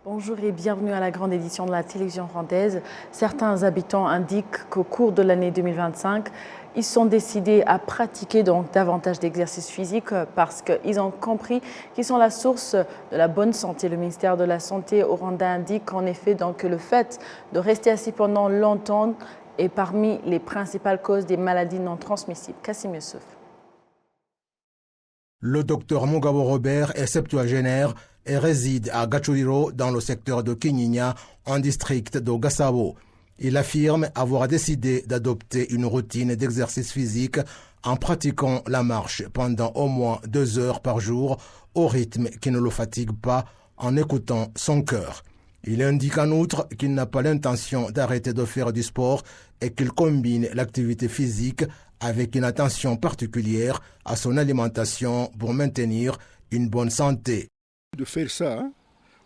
Bonjour et bienvenue à la grande édition de la télévision rwandaise. Certains habitants indiquent qu'au cours de l'année 2025, ils sont décidés à pratiquer donc davantage d'exercices physiques parce qu'ils ont compris qu'ils sont la source de la bonne santé. Le ministère de la Santé au Rwanda indique en effet donc que le fait de rester assis pendant longtemps est parmi les principales causes des maladies non transmissibles. Kassim Youssef. Le docteur Mugabo Robert est septuagénaire et réside à Gachuriro dans le secteur de Kinyinya en district de Gasabo. Il affirme avoir décidé d'adopter une routine d'exercice physique en pratiquant la marche pendant au moins 2 heures par jour au rythme qui ne le fatigue pas en écoutant son cœur. Il indique en outre qu'il n'a pas l'intention d'arrêter de faire du sport et qu'il combine l'activité physique avec une attention particulière à son alimentation pour maintenir une bonne santé. De faire ça,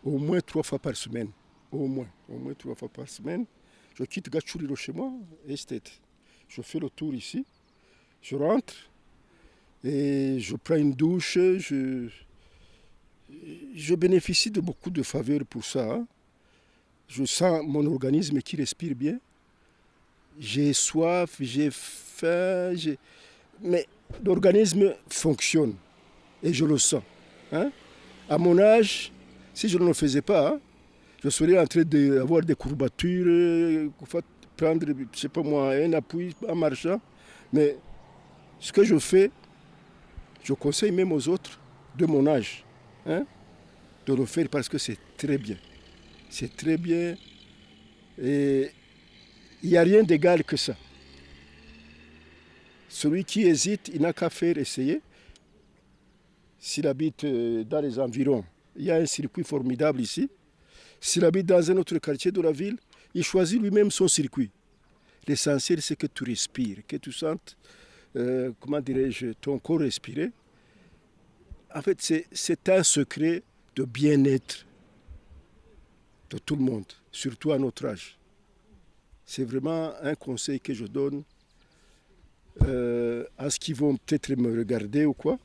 au moins 3 fois par semaine. Au moins 3 fois par semaine. Je quitte Gachuriro chez moi, Estate. Je fais le tour ici, je rentre et je prends une douche. Je bénéficie de beaucoup de faveurs pour ça. Je sens mon organisme qui respire bien. J'ai soif, j'ai faim, mais l'organisme fonctionne et je le sens. À mon âge, si je ne le faisais pas, je serais en train d'avoir des courbatures, prendre, je ne sais pas moi, un appui en marchant. Mais ce que je fais, je conseille même aux autres de mon âge de le faire parce que c'est très bien. C'est très bien et il n'y a rien d'égal que ça. Celui qui hésite, il n'a qu'à faire essayer. S'il habite dans les environs, il y a un circuit formidable ici. S'il habite dans un autre quartier de la ville, il choisit lui-même son circuit. L'essentiel, c'est que tu respires, que tu sentes, ton corps respirer. En fait, c'est un secret de bien-être de tout le monde, surtout à notre âge. C'est vraiment un conseil que je donne à ceux qui vont peut-être me regarder ou quoi.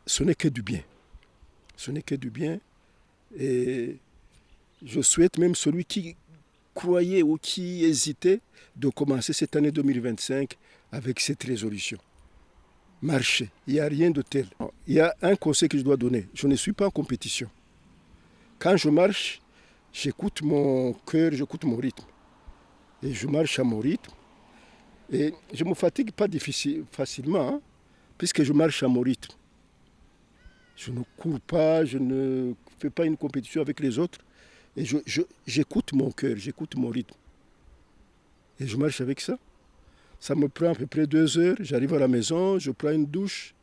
Ce n'est que du bien. Ce n'est que du bien. Et je souhaite même celui qui croyait ou qui hésitait de commencer cette année 2025 avec cette résolution. Marcher. Il n'y a rien de tel. Il y a un conseil que je dois donner. Je ne suis pas en compétition. Quand je marche, j'écoute mon cœur, j'écoute mon rythme. Et je marche à mon rythme. Et je ne me fatigue pas facilement, puisque je marche à mon rythme. Je ne cours pas, je ne fais pas une compétition avec les autres. Et j'écoute mon cœur, j'écoute mon rythme. Et je marche avec ça. Ça me prend à peu près 2 heures. J'arrive à la maison, je prends une douche.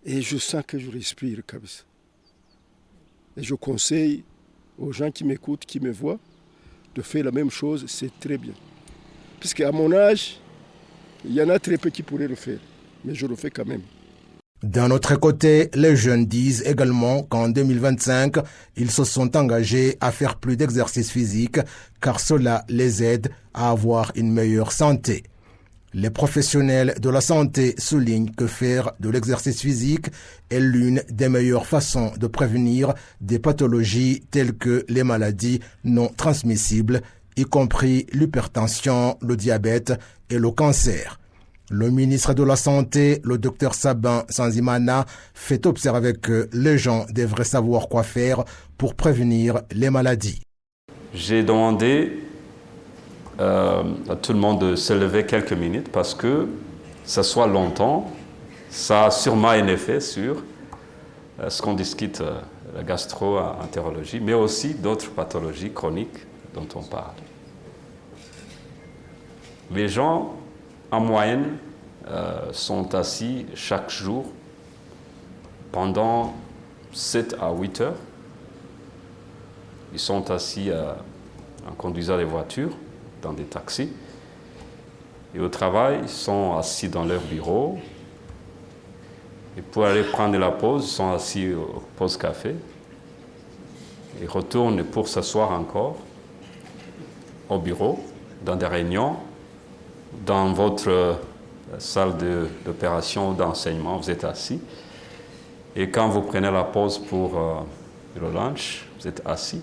Et je sens que je respire comme ça. Et je conseille aux gens qui m'écoutent, qui me voient, de faire la même chose, c'est très bien. Puisqu'à mon âge, il y en a très peu qui pourraient le faire. Mais je le fais quand même. D'un autre côté, les jeunes disent également qu'en 2025, ils se sont engagés à faire plus d'exercices physiques car cela les aide à avoir une meilleure santé. Les professionnels de la santé soulignent que faire de l'exercice physique est l'une des meilleures façons de prévenir des pathologies telles que les maladies non transmissibles, y compris l'hypertension, le diabète et le cancer. Le ministre de la Santé, le docteur Sabin Sanzimana, fait observer que les gens devraient savoir quoi faire pour prévenir les maladies. J'ai demandé à tout le monde de se lever quelques minutes parce que ça soit longtemps, ça a sûrement un effet sur ce qu'on discute, la gastro-entérologie, mais aussi d'autres pathologies chroniques dont on parle. Les gens, en moyenne, sont assis chaque jour pendant 7 à 8 heures. Ils sont assis en conduisant des voitures, dans des taxis. Et au travail, ils sont assis dans leur bureau. Et pour aller prendre la pause, ils sont assis au pause café. Ils retournent pour s'asseoir encore au bureau, dans des réunions, dans votre salle d'opération ou d'enseignement, vous êtes assis. Et quand vous prenez la pause pour le lunch, vous êtes assis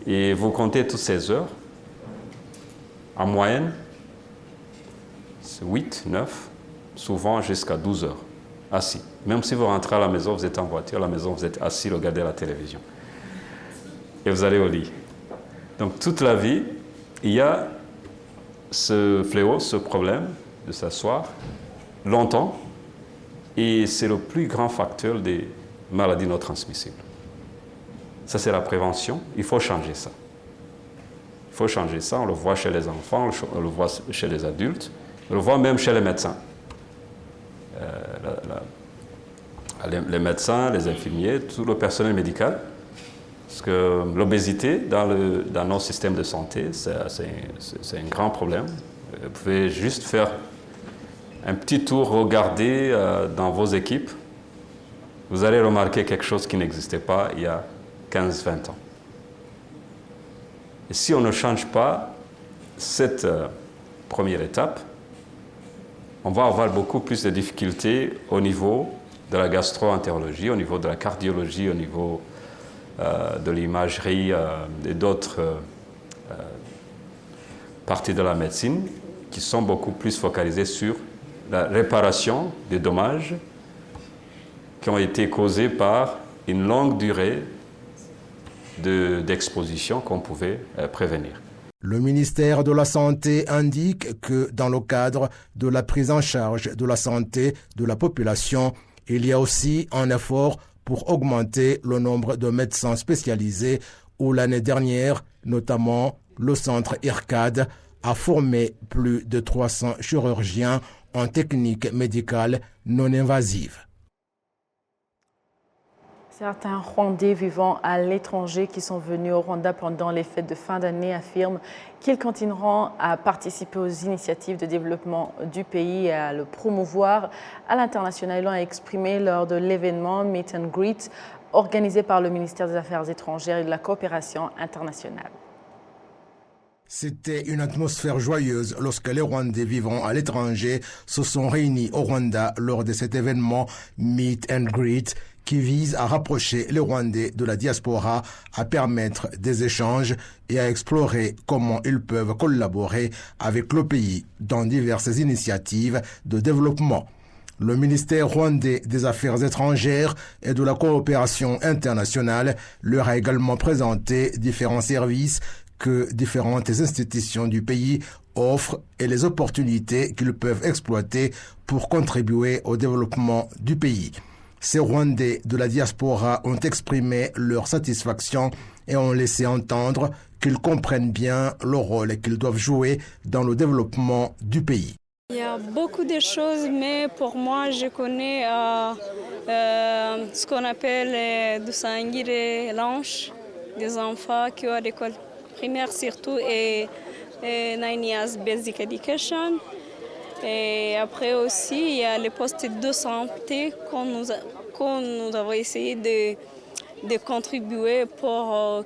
et vous comptez toutes ces heures. En moyenne, c'est 8, 9, souvent jusqu'à 12 heures, assis. Même si vous rentrez à la maison, vous êtes en voiture, à la maison, vous êtes assis, regardez la télévision. Et vous allez au lit. Donc toute la vie, il y a ce fléau, ce problème de s'asseoir longtemps, et c'est le plus grand facteur des maladies non transmissibles. Ça, c'est la prévention. Il faut changer ça. Il faut changer ça. On le voit chez les enfants, on le voit chez les adultes, on le voit même chez les médecins. Les médecins, les infirmiers, tout le personnel médical. Parce que l'obésité dans nos systèmes de santé, c'est un grand problème. Vous pouvez juste faire un petit tour, regarder dans vos équipes. Vous allez remarquer quelque chose qui n'existait pas il y a 15-20 ans. Et si on ne change pas cette première étape, on va avoir beaucoup plus de difficultés au niveau de la gastro-entérologie, au niveau de la cardiologie, au niveau de l'imagerie et d'autres parties de la médecine qui sont beaucoup plus focalisées sur la réparation des dommages qui ont été causés par une longue durée d'exposition qu'on pouvait prévenir. Le ministère de la Santé indique que dans le cadre de la prise en charge de la santé de la population, il y a aussi un effort pour augmenter le nombre de médecins spécialisés où l'année dernière, notamment le centre IRCAD, a formé plus de 300 chirurgiens en technique médicale non invasive. Certains Rwandais vivant à l'étranger qui sont venus au Rwanda pendant les fêtes de fin d'année affirment qu'ils continueront à participer aux initiatives de développement du pays et à le promouvoir à l'international. Ils l'ont exprimé lors de l'événement Meet and Greet organisé par le ministère des Affaires étrangères et de la coopération internationale. C'était une atmosphère joyeuse lorsque les Rwandais vivant à l'étranger se sont réunis au Rwanda lors de cet événement Meet and Greet qui vise à rapprocher les Rwandais de la diaspora, à permettre des échanges et à explorer comment ils peuvent collaborer avec le pays dans diverses initiatives de développement. Le ministère rwandais des Affaires étrangères et de la coopération internationale leur a également présenté différents services que différentes institutions du pays offrent et les opportunités qu'ils peuvent exploiter pour contribuer au développement du pays. Ces Rwandais de la diaspora ont exprimé leur satisfaction et ont laissé entendre qu'ils comprennent bien le rôle qu'ils doivent jouer dans le développement du pays. Il y a beaucoup de choses, mais pour moi, je connais ce qu'on appelle du sangire lunch, des enfants qui ont à l'école primaire surtout et 9 years basic education. Et après aussi, il y a les postes de santé qu'on nous avons essayé de contribuer pour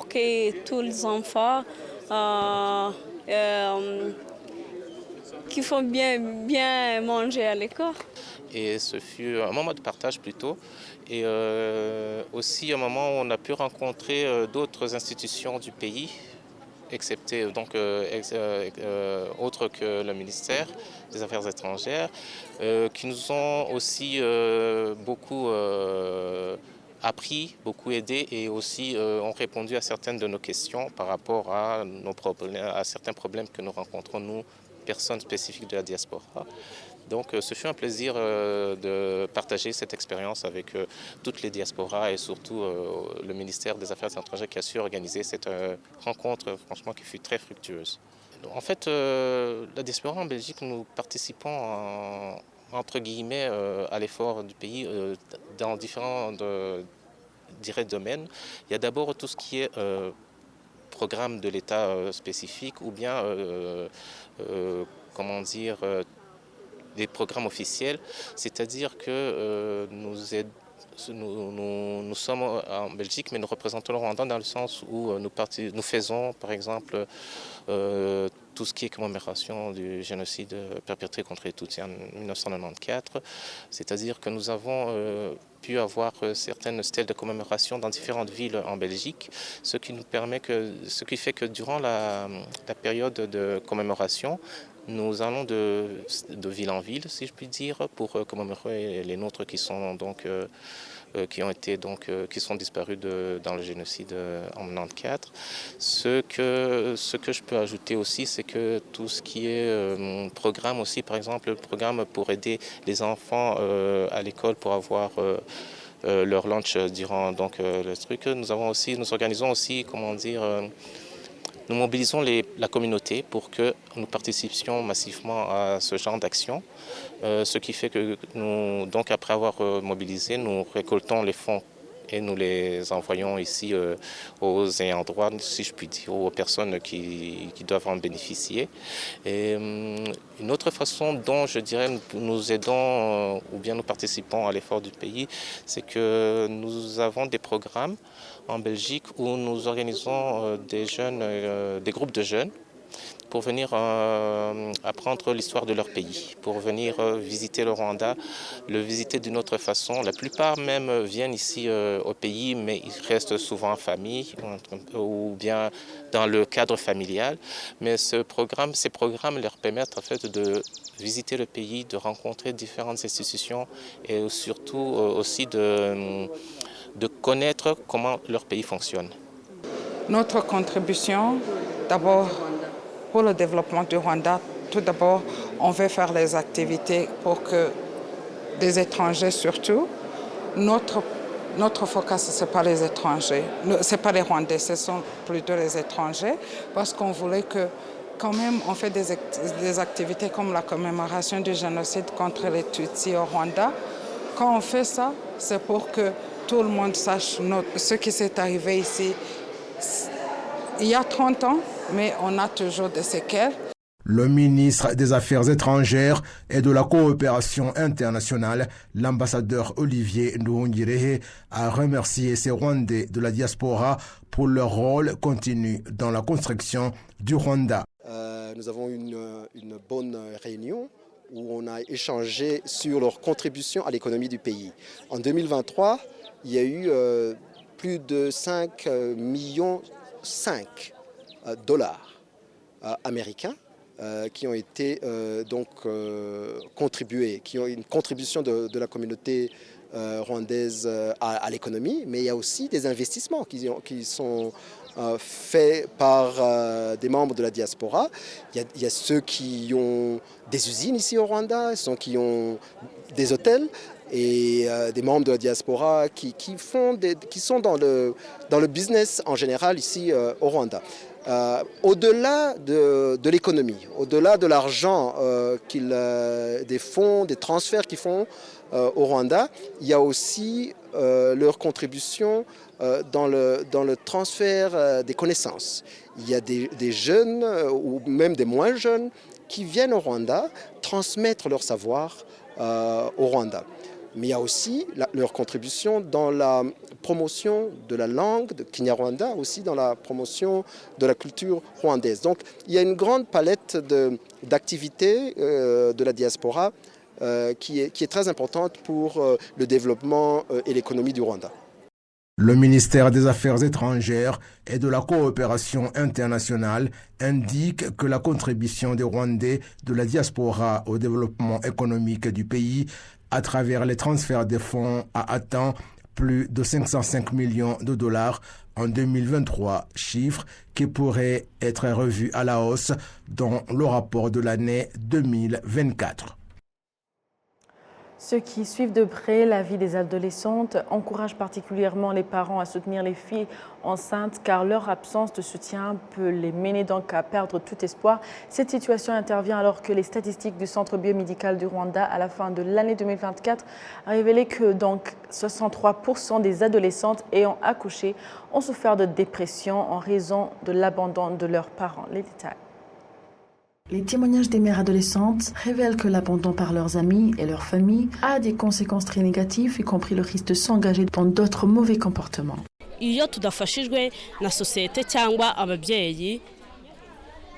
que tous les enfants qui font bien manger à l'école. Et ce fut un moment de partage plutôt. Et aussi un moment où on a pu rencontrer d'autres institutions du pays, excepté donc autres que le ministère des Affaires étrangères, qui nous ont aussi beaucoup appris, beaucoup aidé et aussi ont répondu à certaines de nos questions par rapport à certains problèmes que nous rencontrons, nous, personnes spécifiques de la diaspora. Donc ce fut un plaisir de partager cette expérience avec toutes les diasporas et surtout le ministère des Affaires étrangères qui a su organiser cette rencontre franchement qui fut très fructueuse. En fait, la diaspora en Belgique, nous participons entre guillemets à l'effort du pays dans différents domaines. Il y a d'abord tout ce qui est programme de l'État spécifique ou bien comment dire des programmes officiels, c'est-à-dire que nous sommes en Belgique, mais nous représentons le Rwanda dans le sens où nous faisons, par exemple, tout ce qui est commémoration du génocide perpétré contre les Tutsis en 1994. C'est-à-dire que nous avons pu avoir certaines stèles de commémoration dans différentes villes en Belgique, ce qui fait que durant la période de commémoration, nous allons de ville en ville, si je puis dire, pour commémorer les nôtres qui sont donc qui sont disparus dans le génocide en 1994. Ce que je peux ajouter aussi, c'est que tout ce qui est programme aussi, par exemple, le programme pour aider les enfants à l'école pour avoir leur lunch durant le truc, nous organisons aussi, nous mobilisons la communauté pour que nous participions massivement à ce genre d'action. Ce qui fait que nous, donc après avoir mobilisé, nous récoltons les fonds et nous les envoyons ici aux ayants droit, si je puis dire, aux personnes qui doivent en bénéficier. Et une autre façon dont je dirais nous aidons ou bien nous participons à l'effort du pays, c'est que nous avons des programmes en Belgique où nous organisons des groupes de jeunes pour venir apprendre l'histoire de leur pays, pour venir visiter le Rwanda, le visiter d'une autre façon. La plupart même viennent ici au pays, mais ils restent souvent en famille ou bien dans le cadre familial. Mais ces programmes leur permettent en fait de visiter le pays, de rencontrer différentes institutions et surtout aussi de connaître comment leur pays fonctionne. Notre contribution, d'abord, pour le développement du Rwanda, tout d'abord, on veut faire les activités pour que des étrangers surtout. Notre focus, ce n'est pas les étrangers, ce n'est pas les Rwandais, ce sont plutôt les étrangers, parce qu'on voulait que, quand même, on fait des activités comme la commémoration du génocide contre les Tutsis au Rwanda. Quand on fait ça, c'est pour que tout le monde sache ce qui s'est arrivé ici. Il y a 30 ans, mais on a toujours des séquelles. Le ministre des Affaires étrangères et de la coopération internationale, l'ambassadeur Olivier Nduhungirehe, a remercié ces Rwandais de la diaspora pour leur rôle continu dans la construction du Rwanda. Nous avons eu une bonne réunion où on a échangé sur leur contribution à l'économie du pays. En 2023, il y a eu plus de 5,5 millions dollars américains qui ont été contribués, qui ont une contribution de la communauté rwandaise à l'économie, mais il y a aussi des investissements qui sont faits par des membres de la diaspora. Il y a ceux qui ont des usines ici au Rwanda, ceux qui ont des hôtels, et des membres de la diaspora qui sont dans le business en général ici au Rwanda. Au-delà de l'économie, au-delà de l'argent, des fonds, des transferts qu'ils font au Rwanda, il y a aussi leur contribution dans le transfert des connaissances. Il y a des jeunes ou même des moins jeunes qui viennent au Rwanda transmettre leur savoir au Rwanda. Mais il y a aussi leur contribution dans la promotion de la langue de Kinyarwanda, aussi dans la promotion de la culture rwandaise. Donc il y a une grande palette d'activités de la diaspora qui est très importante pour le développement et l'économie du Rwanda. Le ministère des Affaires étrangères et de la coopération internationale indique que la contribution des Rwandais de la diaspora au développement économique du pays à travers les transferts de fonds a atteint plus de 505 millions de dollars en 2023, chiffre qui pourrait être revu à la hausse dans le rapport de l'année 2024. Ceux qui suivent de près la vie des adolescentes encouragent particulièrement les parents à soutenir les filles enceintes car leur absence de soutien peut les mener donc à perdre tout espoir. Cette situation intervient alors que les statistiques du Centre biomédical du Rwanda à la fin de l'année 2024 a révélé que donc 63% des adolescentes ayant accouché ont souffert de dépression en raison de l'abandon de leurs parents. Les détails. Les témoignages des mères adolescentes révèlent que l'abandon par leurs amis et leurs familles a des conséquences très négatives, y compris le risque de s'engager dans d'autres mauvais comportements. Iyo tudafashijwe na société cyangwa ababyeyi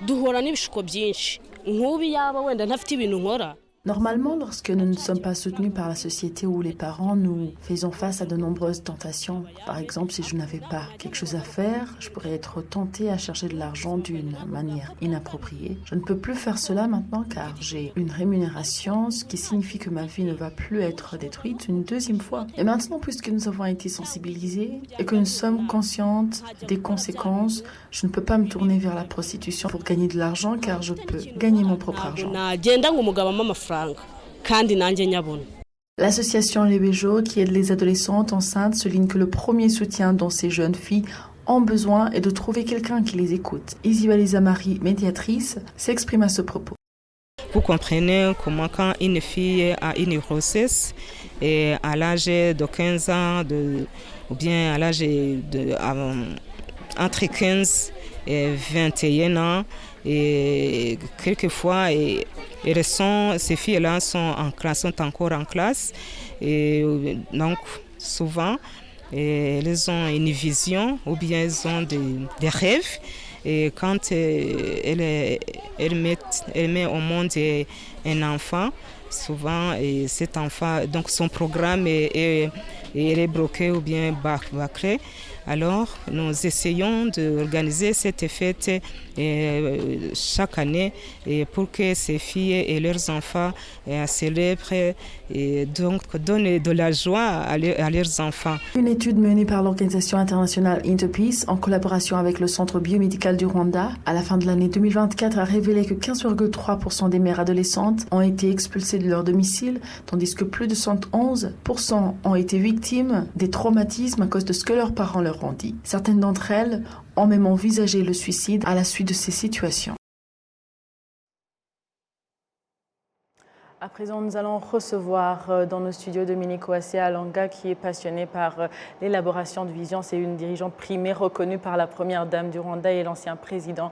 duhura n'ibishuko byinshi nk'ubu yaba wenda ntafite ibintu nkora. Normalement, lorsque nous ne sommes pas soutenus par la société ou les parents, nous faisons face à de nombreuses tentations. Par exemple, si je n'avais pas quelque chose à faire, je pourrais être tentée à chercher de l'argent d'une manière inappropriée. Je ne peux plus faire cela maintenant car j'ai une rémunération, ce qui signifie que ma vie ne va plus être détruite une deuxième fois. Et maintenant, puisque nous avons été sensibilisés et que nous sommes conscientes des conséquences, je ne peux pas me tourner vers la prostitution pour gagner de l'argent car je peux gagner mon propre argent. L'association Les Béjo, qui aide les adolescentes enceintes, souligne que le premier soutien dont ces jeunes filles ont besoin est de trouver quelqu'un qui les écoute. Isabelle Marie, médiatrice, s'exprime à ce propos. Vous comprenez comment quand une fille a une grossesse et à l'âge de 15 ans ou bien à l'âge de entre 15 et 21 ans, et quelquefois ces filles-là sont encore en classe, et donc souvent elles ont une vision ou bien elles ont des rêves, et quand elle met au monde un enfant, souvent cet enfant, donc son programme est bloqué ou bien bâclé. Alors, nous essayons d'organiser cette fête chaque année pour que ces filles et leurs enfants célèbrent et donc donnent de la joie à leurs enfants. Une étude menée par l'organisation internationale Interpeace en collaboration avec le Centre biomédical du Rwanda à la fin de l'année 2024 a révélé que 15,3% des mères adolescentes ont été expulsées de leur domicile, tandis que plus de 111% ont été victimes des traumatismes à cause de ce que leurs parents leur ont dit. Certaines d'entre elles ont même envisagé le suicide à la suite de ces situations. À présent, nous allons recevoir dans nos studios Dominique Ouassé Alanga, qui est passionnée par l'élaboration de vision. C'est une dirigeante primaire reconnue par la première dame du Rwanda et l'ancien président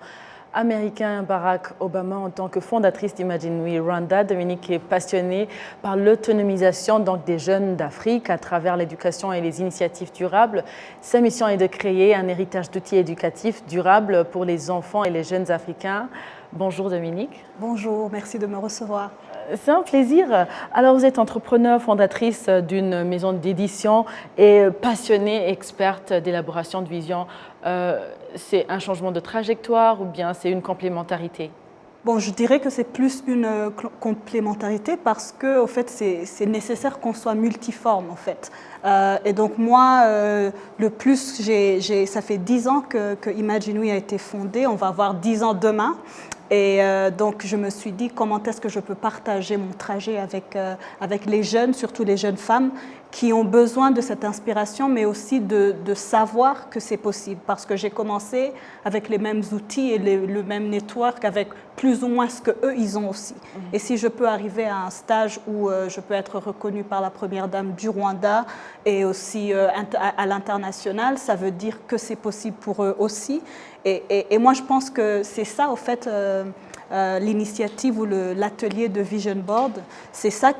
américain Barack Obama en tant que fondatrice d'Imagine We Rwanda. Dominique est passionnée par l'autonomisation des jeunes d'Afrique à travers l'éducation et les initiatives durables. Sa mission est de créer un héritage d'outils éducatifs durables pour les enfants et les jeunes africains. Bonjour Dominique. Bonjour, merci de me recevoir. C'est un plaisir. Alors vous êtes entrepreneur, fondatrice d'une maison d'édition et passionnée, experte d'élaboration de vision. C'est un changement de trajectoire ou bien c'est une complémentarité? Bon, je dirais que c'est plus une complémentarité parce que, au fait, c'est nécessaire qu'on soit multiforme, en fait. Et donc moi, le plus, ça fait 10 ans que Imagine We a été fondé. On va avoir 10 ans demain. Et donc, je me suis dit, comment est-ce que je peux partager mon trajet avec les jeunes, surtout les jeunes femmes, qui ont besoin de cette inspiration, mais aussi de savoir que c'est possible. Parce que j'ai commencé avec les mêmes outils et le même network, avec plus ou moins ce qu'eux, ils ont aussi. Et si je peux arriver à un stage où je peux être reconnue par la première dame du Rwanda et aussi à l'international, ça veut dire que c'est possible pour eux aussi. Et moi, je pense que c'est ça, au fait, l'initiative ou l'atelier de Vision Board. C'est ça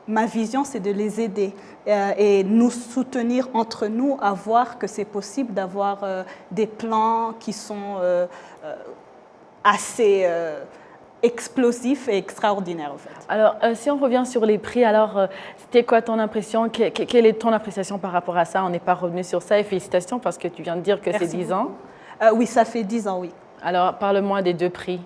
ma vision, c'est de les aider et nous soutenir entre nous à voir que c'est possible d'avoir des plans qui sont assez explosifs et extraordinaires, en fait. Alors, si on revient sur les prix, alors, c'était quoi ton impression? Quelle est ton appréciation par rapport à ça? On n'est pas revenu sur ça et félicitations parce que tu viens de dire que c'est 10 ans. Oui, ça fait 10 ans, oui. Alors, parle-moi des deux prix.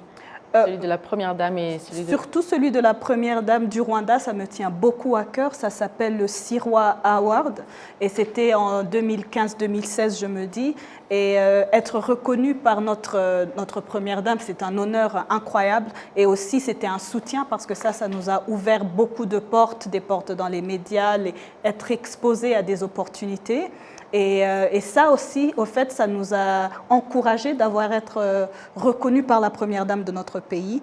Celui de la première dame et celui Surtout celui de la première dame du Rwanda, ça me tient beaucoup à cœur. Ça s'appelle le Sirwa Award et c'était en 2015-2016, je me dis. Et être reconnu par notre première dame, c'est un honneur incroyable. Et aussi, c'était un soutien parce que ça nous a ouvert beaucoup de portes, des portes dans les médias, être exposé à des opportunités. Et ça aussi, au fait, ça nous a encouragés d'avoir été reconnus par la première dame de notre pays,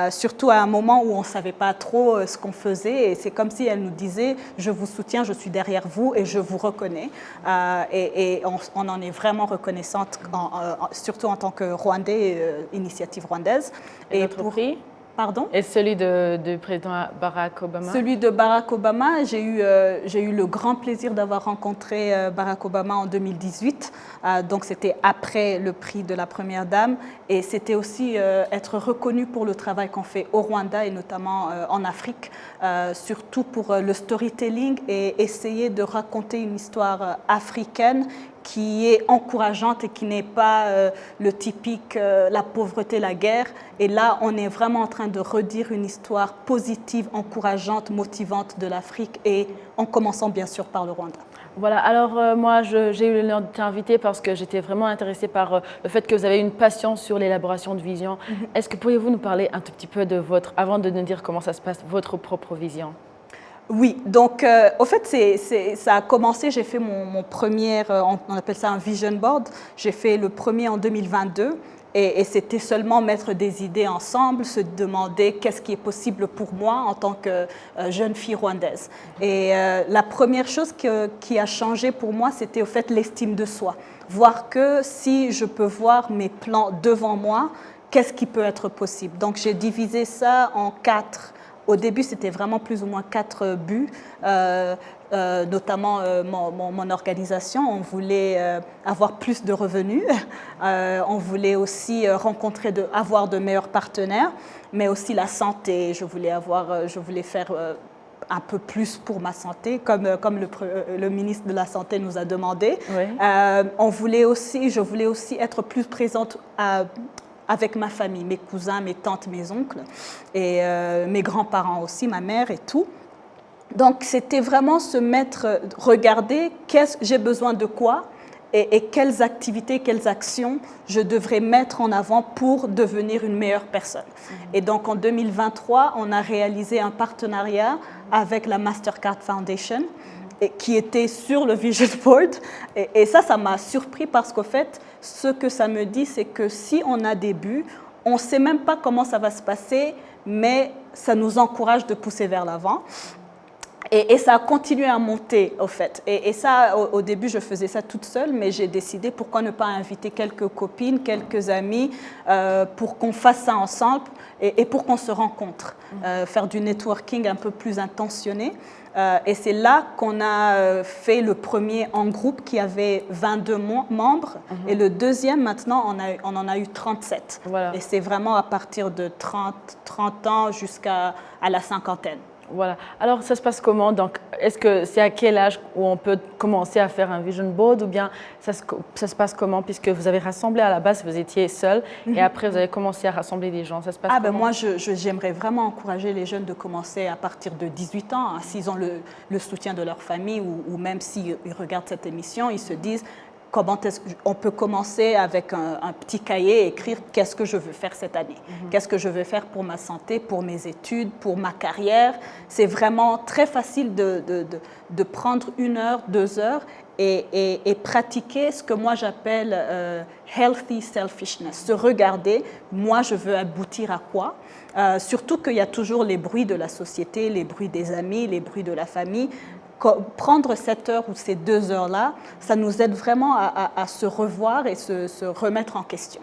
surtout à un moment où on ne savait pas trop ce qu'on faisait. Et c'est comme si elle nous disait « je vous soutiens, je suis derrière vous et je vous reconnais ». Et on en est vraiment reconnaissante, surtout en tant que Rwandais, initiative rwandaise. Et votre prix? Pardon? Et celui du président Barack Obama? Celui de Barack Obama, j'ai eu le grand plaisir d'avoir rencontré Barack Obama en 2018. Donc c'était après le prix de la Première Dame. Et c'était aussi être reconnu pour le travail qu'on fait au Rwanda et notamment en Afrique, surtout pour le storytelling et essayer de raconter une histoire africaine qui est encourageante et qui n'est pas le typique la pauvreté, la guerre. Et là, on est vraiment en train de redire une histoire positive, encourageante, motivante de l'Afrique et en commençant bien sûr par le Rwanda. Voilà, alors moi j'ai eu l'honneur de t'inviter parce que j'étais vraiment intéressée par le fait que vous avez une passion sur l'élaboration de vision. Est-ce que pourriez-vous nous parler un tout petit peu de avant de nous dire comment ça se passe, votre propre vision? Oui, donc au fait, ça a commencé, j'ai fait mon premier, on appelle ça un vision board, j'ai fait le premier en 2022 et c'était seulement mettre des idées ensemble, se demander qu'est-ce qui est possible pour moi en tant que jeune fille rwandaise. Et la première chose qui a changé pour moi, c'était au fait l'estime de soi. Voir que si je peux voir mes plans devant moi, qu'est-ce qui peut être possible. Donc j'ai divisé ça en 4. Au début, c'était vraiment plus ou moins 4 buts, notamment mon organisation. On voulait avoir plus de revenus, on voulait aussi avoir de meilleurs partenaires, mais aussi la santé. Je voulais faire un peu plus pour ma santé, comme le ministre de la Santé nous a demandé. Oui. Je voulais aussi être plus présente avec ma famille, mes cousins, mes tantes, mes oncles et mes grands-parents aussi, ma mère et tout. Donc c'était vraiment regarder j'ai besoin de quoi et quelles activités, quelles actions je devrais mettre en avant pour devenir une meilleure personne. Et donc en 2023, on a réalisé un partenariat avec la Mastercard Foundation qui était sur le Vision Board. Et ça m'a surpris parce qu'au fait, ce que ça me dit, c'est que si on a des buts, on ne sait même pas comment ça va se passer, mais ça nous encourage de pousser vers l'avant. Et ça a continué à monter, au fait. Et ça, au début, je faisais ça toute seule, mais j'ai décidé pourquoi ne pas inviter quelques copines, quelques amis, pour qu'on fasse ça ensemble et pour qu'on se rencontre, faire du networking un peu plus intentionné. Et c'est là qu'on a fait le premier en groupe qui avait 22 membres. Et le deuxième, maintenant, on en a eu 37. Voilà. Et c'est vraiment à partir de 30 ans jusqu'à la cinquantaine. Voilà. Alors, ça se passe comment? Donc, est-ce que c'est à quel âge où on peut commencer à faire un vision board ou bien ça se passe comment? Puisque vous avez rassemblé à la base, vous étiez seul et après vous avez commencé à rassembler des gens. Ça se passe comment? Moi, j'aimerais vraiment encourager les jeunes de commencer à partir de 18 ans. Hein, s'ils ont le soutien de leur famille ou même s'ils regardent cette émission, ils se disent comment on peut commencer avec un petit cahier et écrire qu'est-ce que je veux faire cette année, qu'est-ce que je veux faire pour ma santé, pour mes études, pour ma carrière. C'est vraiment très facile de prendre 1 heure, 2 heures et pratiquer ce que moi j'appelle healthy selfishness, se regarder, moi je veux aboutir à quoi, surtout qu'il y a toujours les bruits de la société, les bruits des amis, les bruits de la famille. Prendre cette heure ou ces 2 heures-là, ça nous aide vraiment à se revoir et se remettre en question.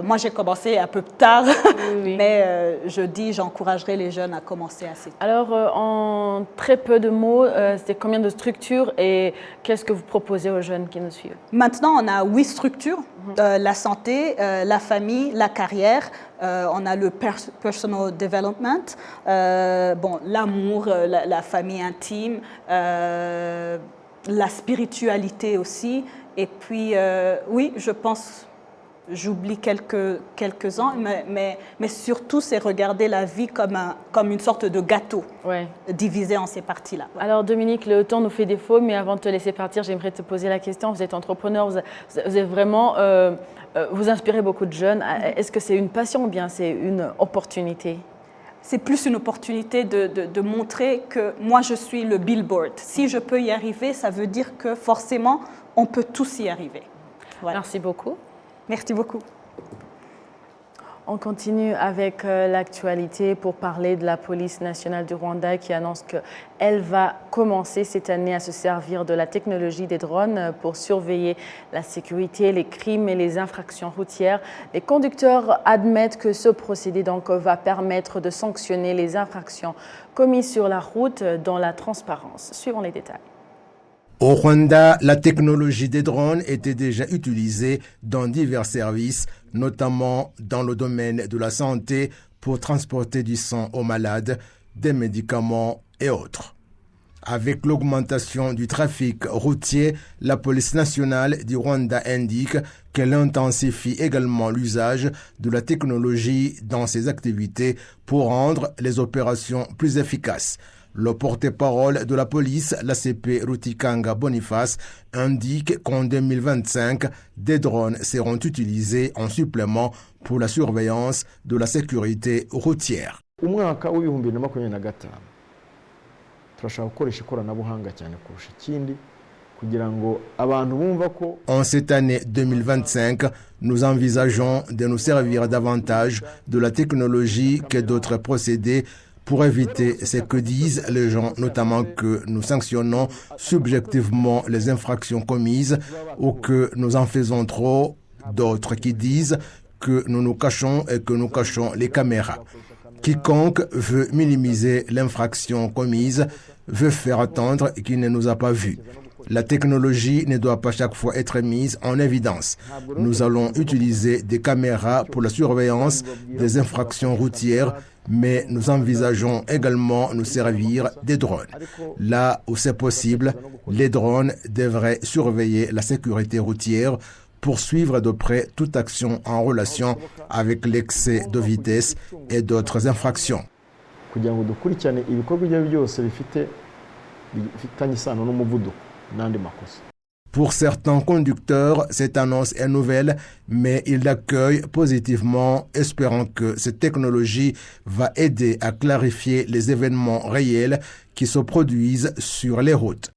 Moi, j'ai commencé un peu tard, mais j'encouragerai les jeunes à commencer assez tôt. Alors, en très peu de mots, c'est combien de structures et qu'est-ce que vous proposez aux jeunes qui nous suivent? Maintenant, on a 8 structures, la santé, la famille, la carrière. On a le personal development, l'amour, la famille intime, la spiritualité aussi. Et puis, oui, je pense, j'oublie quelques-uns, mais surtout, c'est regarder la vie comme une sorte de gâteau, divisé en ces parties-là. Ouais. Alors, Dominique, le temps nous fait défaut, mais avant de te laisser partir, j'aimerais te poser la question. Vous êtes entrepreneur, vous êtes vraiment... vous inspirez beaucoup de jeunes. Est-ce que c'est une passion ou bien c'est une opportunité? C'est plus une opportunité de montrer que moi, je suis le billboard. Si je peux y arriver, ça veut dire que forcément, on peut tous y arriver. Voilà. Merci beaucoup. Merci beaucoup. On continue avec l'actualité pour parler de la police nationale du Rwanda qui annonce qu'elle va commencer cette année à se servir de la technologie des drones pour surveiller la sécurité, les crimes et les infractions routières. Les conducteurs admettent que ce procédé donc va permettre de sanctionner les infractions commises sur la route dans la transparence. Suivons les détails. Au Rwanda, la technologie des drones était déjà utilisée dans divers services, notamment dans le domaine de la santé pour transporter du sang aux malades, des médicaments et autres. Avec l'augmentation du trafic routier, la police nationale du Rwanda indique qu'elle intensifie également l'usage de la technologie dans ses activités pour rendre les opérations plus efficaces. Le porte-parole de la police, l'ACP Rutikanga Boniface, indique qu'en 2025, des drones seront utilisés en supplément pour la surveillance de la sécurité routière. Umwaka w'ibihumbi na 2025 turashaka gukoresha ikoranabuhanga cyane kurusha ikindi kugira ngo abantu bumva ko. En cette année 2025, nous envisageons de nous servir davantage de la technologie que d'autres procédés pour éviter ce que disent les gens, notamment que nous sanctionnons subjectivement les infractions commises ou que nous en faisons trop, d'autres qui disent que nous nous cachons et que nous cachons les caméras. Quiconque veut minimiser l'infraction commise veut faire attendre qu'il ne nous a pas vus. La technologie ne doit pas chaque fois être mise en évidence. Nous allons utiliser des caméras pour la surveillance des infractions routières, mais nous envisageons également nous servir des drones. Là où c'est possible, les drones devraient surveiller la sécurité routière pour suivre de près toute action en relation avec l'excès de vitesse et d'autres infractions. Pour certains conducteurs, cette annonce est nouvelle, mais ils l'accueillent positivement, espérant que cette technologie va aider à clarifier les événements réels qui se produisent sur les routes.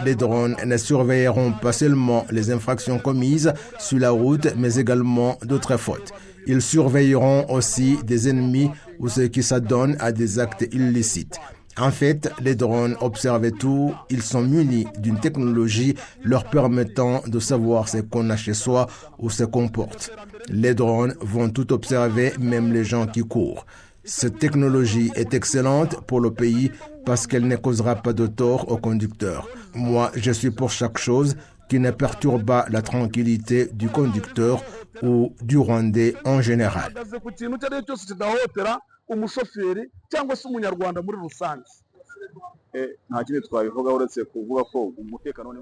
Les drones ne surveilleront pas seulement les infractions commises sur la route, mais également d'autres fautes. Ils surveilleront aussi des ennemis ou ceux qui s'adonnent à des actes illicites. En fait, les drones observent tout. Ils sont munis d'une technologie leur permettant de savoir ce qu'on a chez soi ou ce qu'on porte. Les drones vont tout observer, même les gens qui courent. Cette technologie est excellente pour le pays parce qu'elle ne causera pas de tort aux conducteurs. Moi, je suis pour chaque chose qui ne perturbe pas la tranquillité du conducteur ou du Rwandais en général.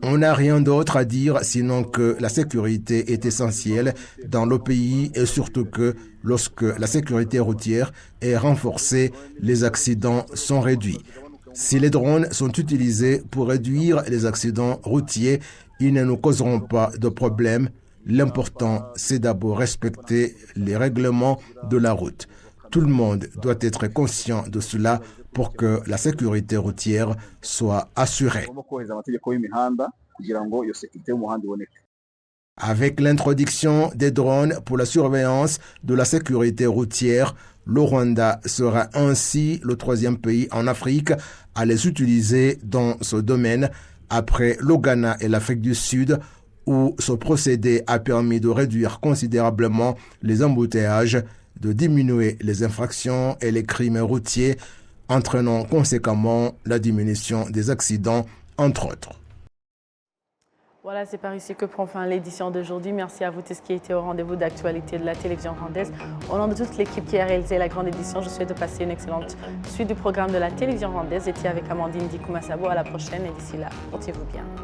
On n'a rien d'autre à dire sinon que la sécurité est essentielle dans le pays et surtout que lorsque la sécurité routière est renforcée, les accidents sont réduits. Si les drones sont utilisés pour réduire les accidents routiers, ils ne nous causeront pas de problème. L'important, c'est d'abord respecter les règlements de la route. Tout le monde doit être conscient de cela pour que la sécurité routière soit assurée. Avec l'introduction des drones pour la surveillance de la sécurité routière, le Rwanda sera ainsi le 3e pays en Afrique à les utiliser dans ce domaine, après le Ghana et l'Afrique du Sud, où ce procédé a permis de réduire considérablement les embouteillages, de diminuer les infractions et les crimes routiers, entraînant conséquemment la diminution des accidents, entre autres. Voilà, c'est par ici que prend fin l'édition d'aujourd'hui. Merci à vous tous qui étaient au rendez-vous d'actualité de la télévision rwandaise. Au nom de toute l'équipe qui a réalisé la grande édition, je souhaite de passer une excellente suite du programme de la télévision rwandaise. J'étais avec Amandine Dikouma-Sabo. À la prochaine et d'ici là, portez-vous bien.